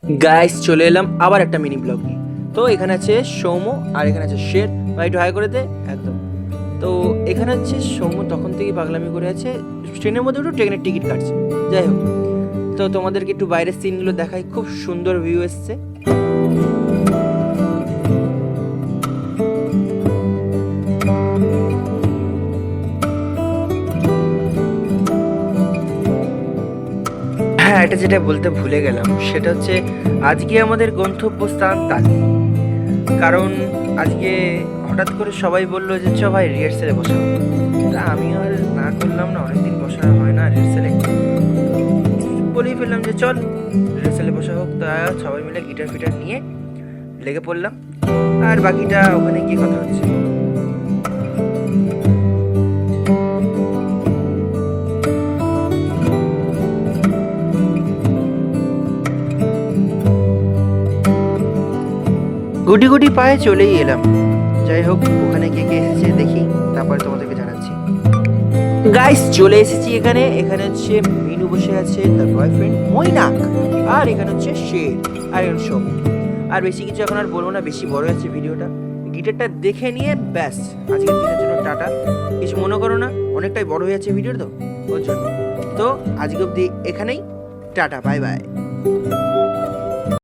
Guys চলে এলাম আবার একটা মিনি ব্লগ নিয়ে। তো এখানে আছে সৌম্য আর এখানে আছে শের। ভাই একটু হাই করে দে। একদম। তো এখানে হচ্ছে সৌম্য তখন থেকে পাগলামি করে আছে, ট্রেনের মধ্যে একটু ট্রেনের টিকিট কাটছে। যাই হোক, তো তোমাদেরকে একটু বাইরের সিনগুলো দেখাই, খুব সুন্দর ভিউ এসছে। হ্যাঁ, এটা যেটা বলতে ভুলে গেলাম সেটা হচ্ছে আজকে আমাদের গন্তব্যস্থান তালে। কারণ আজকে হঠাৎ করে সবাই বললো যে চ ভাই রিহার্সেলে বসা হোক। তা আমি আর না করলাম না, অনেকদিন বসা হয় না রিহার্সেলে। বলেই ফেললাম যে চল রিহার্সেলে বসা হোক। তা সবাই মিলে গিটার ফিটার নিয়ে লেগে পড়লাম, আর বাকিটা ওখানে গিয়ে কথা হচ্ছে। গুটি গুটি পায়ে চলেই এলাম। যাই হোক, ওখানে কে কে এসেছে দেখি, তারপরে তোমাদেরকে জানাচ্ছি। গাইস চলে এসেছি এখানে। এখানে হচ্ছে মিনু বসে আছে, তার বয়ফ্রেন্ড মৈনাক, আর এখানে হচ্ছে শের, আর এখানে সৌম্য। আর বেশি কিছু এখন আর বলবো না, বেশি বড় হচ্ছে ভিডিওটা। গিটারটা দেখে নিয়ে ব্যাস আজকের দিনের জন্য টাটা। কিছু মনে করো না, অনেকটাই বড় হয়ে যাচ্ছে ভিডিও, তো ওর জন্য। তো আজকে অব্দি এখানেই, টাটা, বাই বাই।